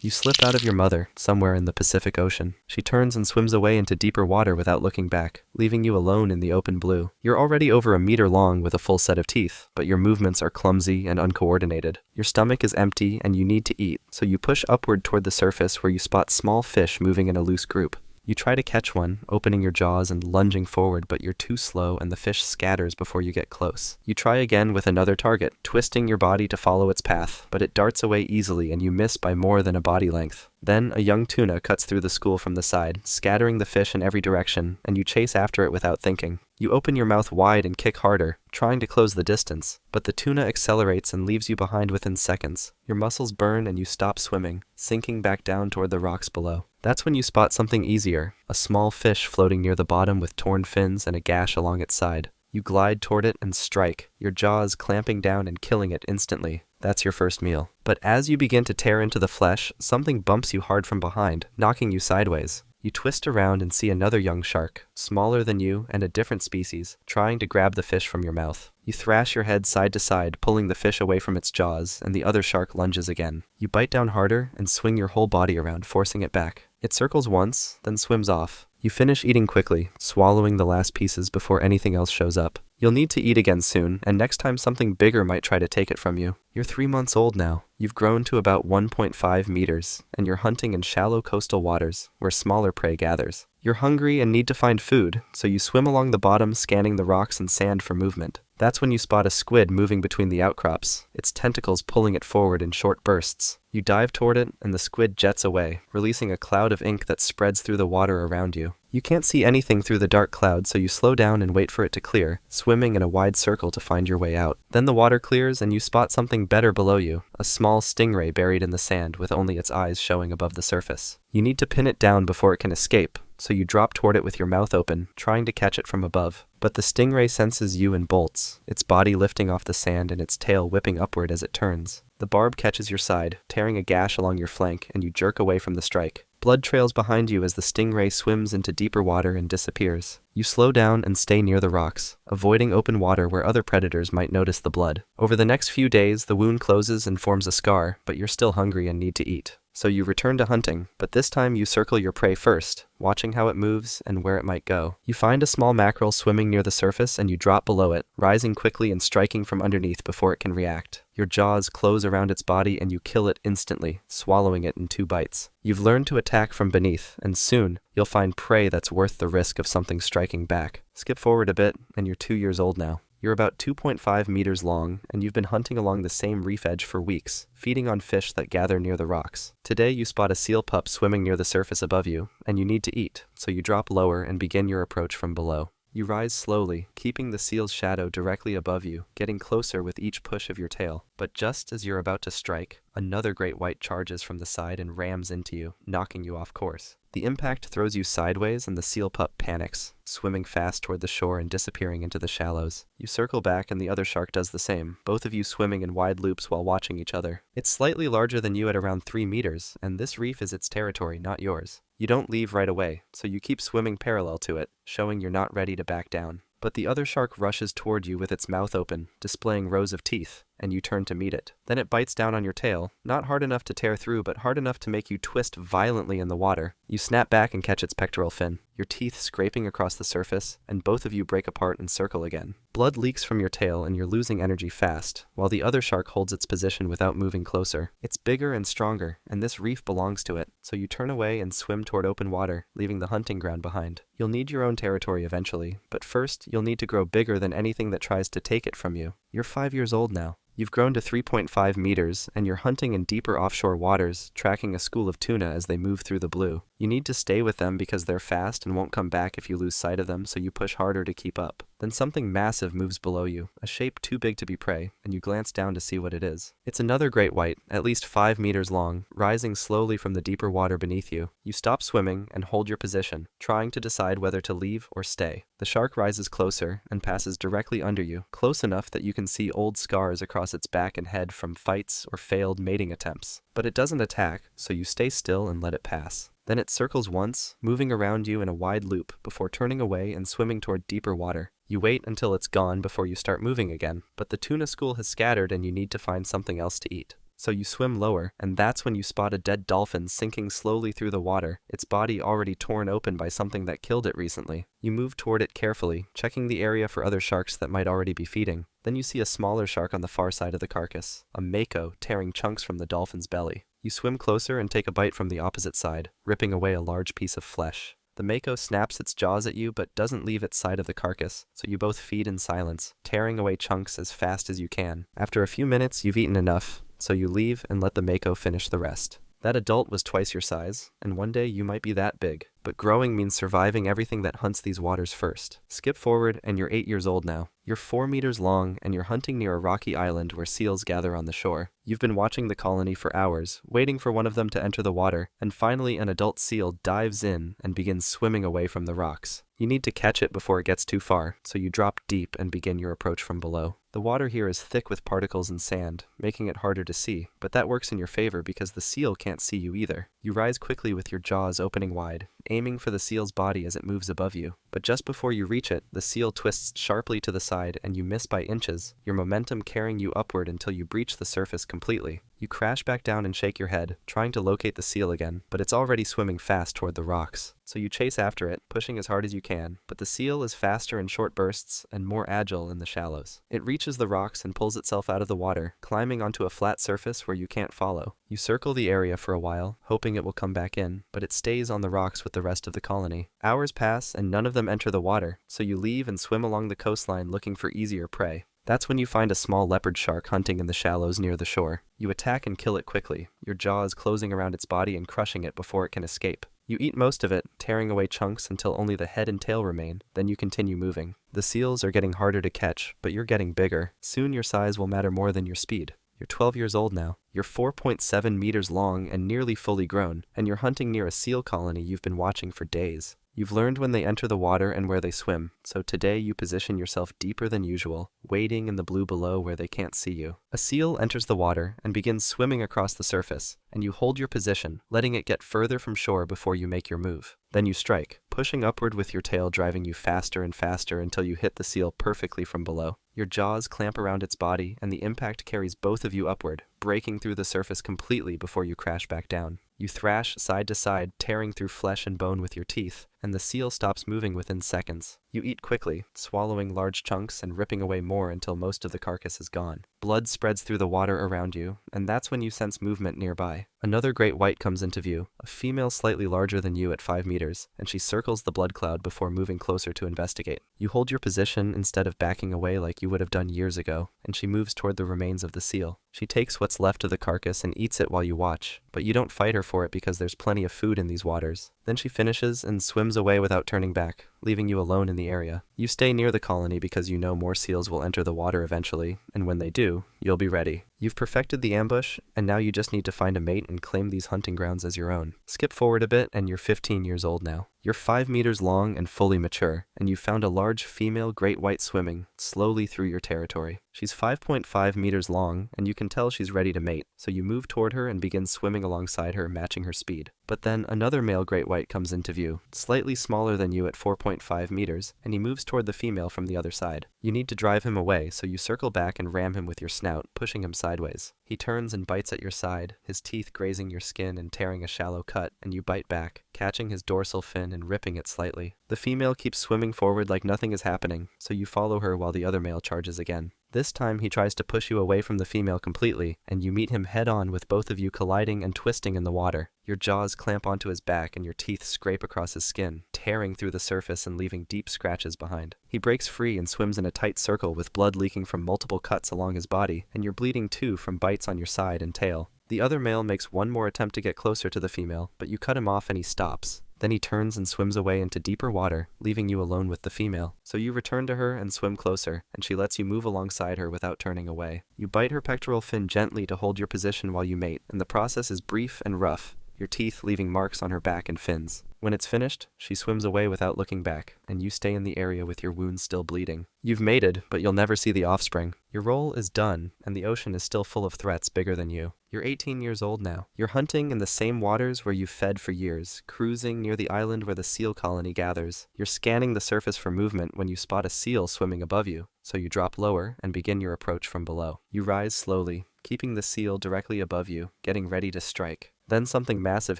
You slip out of your mother, somewhere in the Pacific Ocean. She turns and swims away into deeper water without looking back, leaving you alone in the open blue. You're already over a meter long with a full set of teeth, but your movements are clumsy and uncoordinated. Your stomach is empty and you need to eat, so you push upward toward the surface where you spot small fish moving in a loose group. You try to catch one, opening your jaws and lunging forward, but you're too slow and the fish scatters before you get close. You try again with another target, twisting your body to follow its path, but it darts away easily and you miss by more than a body length. Then, a young tuna cuts through the school from the side, scattering the fish in every direction, and you chase after it without thinking. You open your mouth wide and kick harder, trying to close the distance, but the tuna accelerates and leaves you behind within seconds. Your muscles burn and you stop swimming, sinking back down toward the rocks below. That's when you spot something easier, a small fish floating near the bottom with torn fins and a gash along its side. You glide toward it and strike, your jaws clamping down and killing it instantly. That's your first meal. But as you begin to tear into the flesh, something bumps you hard from behind, knocking you sideways. You twist around and see another young shark, smaller than you and a different species, trying to grab the fish from your mouth. You thrash your head side to side, pulling the fish away from its jaws, and the other shark lunges again. You bite down harder and swing your whole body around, forcing it back. It circles once, then swims off. You finish eating quickly, swallowing the last pieces before anything else shows up. You'll need to eat again soon, and next time something bigger might try to take it from you. You're 3 months old now. You've grown to about 1.5 meters, and you're hunting in shallow coastal waters, where smaller prey gathers. You're hungry and need to find food, so you swim along the bottom, scanning the rocks and sand for movement. That's when you spot a squid moving between the outcrops, its tentacles pulling it forward in short bursts. You dive toward it, and the squid jets away, releasing a cloud of ink that spreads through the water around you. You can't see anything through the dark cloud, so you slow down and wait for it to clear, swimming in a wide circle to find your way out. Then the water clears and you spot something better below you, a small stingray buried in the sand with only its eyes showing above the surface. You need to pin it down before it can escape, so you drop toward it with your mouth open, trying to catch it from above. But the stingray senses you and bolts, its body lifting off the sand and its tail whipping upward as it turns. The barb catches your side, tearing a gash along your flank, and you jerk away from the strike. Blood trails behind you as the stingray swims into deeper water and disappears. You slow down and stay near the rocks, avoiding open water where other predators might notice the blood. Over the next few days, the wound closes and forms a scar, but you're still hungry and need to eat. So you return to hunting, but this time you circle your prey first, watching how it moves and where it might go. You find a small mackerel swimming near the surface and you drop below it, rising quickly and striking from underneath before it can react. Your jaws close around its body and you kill it instantly, swallowing it in 2 bites. You've learned to attack from beneath, and soon you'll find prey that's worth the risk of something striking back. Skip forward a bit, and you're 2 years old now. You're about 2.5 meters long, and you've been hunting along the same reef edge for weeks, feeding on fish that gather near the rocks. Today you spot a seal pup swimming near the surface above you, and you need to eat, so you drop lower and begin your approach from below. You rise slowly, keeping the seal's shadow directly above you, getting closer with each push of your tail. But just as you're about to strike, another great white charges from the side and rams into you, knocking you off course. The impact throws you sideways and the seal pup panics, swimming fast toward the shore and disappearing into the shallows. You circle back and the other shark does the same, both of you swimming in wide loops while watching each other. It's slightly larger than you at around 3 meters, and this reef is its territory, not yours. You don't leave right away, so you keep swimming parallel to it, showing you're not ready to back down. But the other shark rushes toward you with its mouth open, displaying rows of teeth, and you turn to meet it. Then it bites down on your tail, not hard enough to tear through, but hard enough to make you twist violently in the water. You snap back and catch its pectoral fin, your teeth scraping across the surface, and both of you break apart and circle again. Blood leaks from your tail and you're losing energy fast, while the other shark holds its position without moving closer. It's bigger and stronger, and this reef belongs to it, so you turn away and swim toward open water, leaving the hunting ground behind. You'll need your own territory eventually, but first you'll need to grow bigger than anything that tries to take it from you. You're 5 years old now. You've grown to 3.5 meters, and you're hunting in deeper offshore waters, tracking a school of tuna as they move through the blue. You need to stay with them because they're fast and won't come back if you lose sight of them, so you push harder to keep up. Then something massive moves below you, a shape too big to be prey, and you glance down to see what it is. It's another great white, at least 5 meters long, rising slowly from the deeper water beneath you. You stop swimming and hold your position, trying to decide whether to leave or stay. The shark rises closer and passes directly under you, close enough that you can see old scars across its back and head from fights or failed mating attempts. But it doesn't attack, so you stay still and let it pass. Then it circles once, moving around you in a wide loop before turning away and swimming toward deeper water. You wait until it's gone before you start moving again, but the tuna school has scattered and you need to find something else to eat. So you swim lower, and that's when you spot a dead dolphin sinking slowly through the water, its body already torn open by something that killed it recently. You move toward it carefully, checking the area for other sharks that might already be feeding. Then you see a smaller shark on the far side of the carcass, a mako tearing chunks from the dolphin's belly. You swim closer and take a bite from the opposite side, ripping away a large piece of flesh. The mako snaps its jaws at you but doesn't leave its side of the carcass, so you both feed in silence, tearing away chunks as fast as you can. After a few minutes, you've eaten enough, so you leave and let the mako finish the rest. That adult was twice your size, and one day you might be that big. But growing means surviving everything that hunts these waters first. Skip forward, and you're 8 years old now. You're 4 meters long, and you're hunting near a rocky island where seals gather on the shore. You've been watching the colony for hours, waiting for one of them to enter the water, and finally an adult seal dives in and begins swimming away from the rocks. You need to catch it before it gets too far, so you drop deep and begin your approach from below. The water here is thick with particles and sand, making it harder to see, but that works in your favor because the seal can't see you either. You rise quickly with your jaws opening wide, aiming for the seal's body as it moves above you. But just before you reach it, the seal twists sharply to the side and you miss by inches, your momentum carrying you upward until you breach the surface completely. You crash back down and shake your head, trying to locate the seal again, but it's already swimming fast toward the rocks. So you chase after it, pushing as hard as you can, but the seal is faster in short bursts and more agile in the shallows. It reaches the rocks and pulls itself out of the water, climbing onto a flat surface where you can't follow. You circle the area for a while, hoping it will come back in, but it stays on the rocks with the rest of the colony. Hours pass and none of them enter the water, so you leave and swim along the coastline looking for easier prey. That's when you find a small leopard shark hunting in the shallows near the shore. You attack and kill it quickly, your jaws closing around its body and crushing it before it can escape. You eat most of it, tearing away chunks until only the head and tail remain, then you continue moving. The seals are getting harder to catch, but you're getting bigger. Soon your size will matter more than your speed. You're 12 years old now. You're 4.7 meters long and nearly fully grown, and you're hunting near a seal colony you've been watching for days. You've learned when they enter the water and where they swim, so today you position yourself deeper than usual, wading in the blue below where they can't see you. A seal enters the water and begins swimming across the surface, and you hold your position, letting it get further from shore before you make your move. Then you strike, pushing upward with your tail driving you faster and faster until you hit the seal perfectly from below. Your jaws clamp around its body, and the impact carries both of you upward, breaking through the surface completely before you crash back down. You thrash side to side, tearing through flesh and bone with your teeth, and the seal stops moving within seconds. You eat quickly, swallowing large chunks and ripping away more until most of the carcass is gone. Blood spreads through the water around you, and that's when you sense movement nearby. Another great white comes into view, a female slightly larger than you at 5 meters, and she circles the blood cloud before moving closer to investigate. You hold your position instead of backing away like you would have done years ago, and she moves toward the remains of the seal. She takes what's left of the carcass and eats it while you watch, but you don't fight her for it because there's plenty of food in these waters. Then she finishes and swims away without turning back, leaving you alone in the area. You stay near the colony because you know more seals will enter the water eventually, and when they do, you'll be ready. You've perfected the ambush, and now you just need to find a mate and claim these hunting grounds as your own. Skip forward a bit, and you're 15 years old now. You're 5 meters long and fully mature, and you found a large female great white swimming slowly through your territory. She's 5.5 meters long, and you can tell she's ready to mate, so you move toward her and begin swimming alongside her, matching her speed. But then another male great white comes into view, slightly smaller than you at 4.5 meters, and he moves toward the female from the other side. You need to drive him away, so you circle back and ram him with your snout, pushing him sideways. He turns and bites at your side, his teeth grazing your skin and tearing a shallow cut, and you bite back, catching his dorsal fin and ripping it slightly. The female keeps swimming forward like nothing is happening, so you follow her while the other male charges again. This time he tries to push you away from the female completely, and you meet him head-on with both of you colliding and twisting in the water. Your jaws clamp onto his back and your teeth scrape across his skin, tearing through the surface and leaving deep scratches behind. He breaks free and swims in a tight circle with blood leaking from multiple cuts along his body, and you're bleeding too from bites on your side and tail. The other male makes one more attempt to get closer to the female, but you cut him off and he stops. Then he turns and swims away into deeper water, leaving you alone with the female. So you return to her and swim closer, and she lets you move alongside her without turning away. You bite her pectoral fin gently to hold your position while you mate, and the process is brief and rough, your teeth leaving marks on her back and fins. When it's finished, she swims away without looking back, and you stay in the area with your wounds still bleeding. You've mated, but you'll never see the offspring. Your role is done, and the ocean is still full of threats bigger than you. You're 18 years old now. You're hunting in the same waters where you've fed for years, cruising near the island where the seal colony gathers. You're scanning the surface for movement when you spot a seal swimming above you, so you drop lower and begin your approach from below. You rise slowly, keeping the seal directly above you, getting ready to strike. Then something massive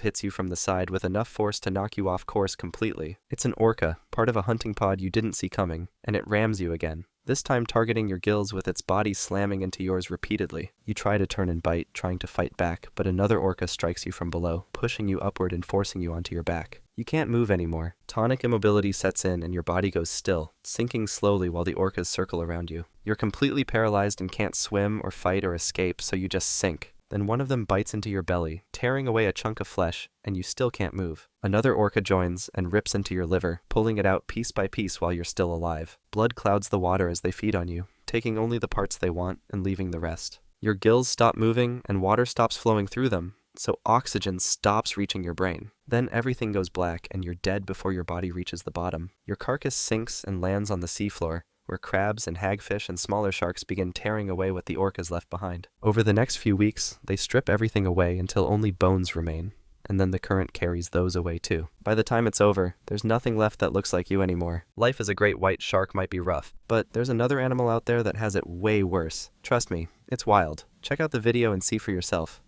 hits you from the side with enough force to knock you off course completely. It's an orca, part of a hunting pod you didn't see coming, and it rams you again. This time targeting your gills with its body slamming into yours repeatedly. You try to turn and bite, trying to fight back, but another orca strikes you from below, pushing you upward and forcing you onto your back. You can't move anymore. Tonic immobility sets in and your body goes still, sinking slowly while the orcas circle around you. You're completely paralyzed and can't swim or fight or escape, so you just sink. Then one of them bites into your belly, tearing away a chunk of flesh, and you still can't move. Another orca joins and rips into your liver, pulling it out piece by piece while you're still alive. Blood clouds the water as they feed on you, taking only the parts they want and leaving the rest. Your gills stop moving and water stops flowing through them, so oxygen stops reaching your brain. Then everything goes black and you're dead before your body reaches the bottom. Your carcass sinks and lands on the seafloor, where crabs and hagfish and smaller sharks begin tearing away what the orcas left behind. Over the next few weeks, they strip everything away until only bones remain, and then the current carries those away too. By the time it's over, there's nothing left that looks like you anymore. Life as a great white shark might be rough, but there's another animal out there that has it way worse. Trust me, it's wild. Check out the video and see for yourself.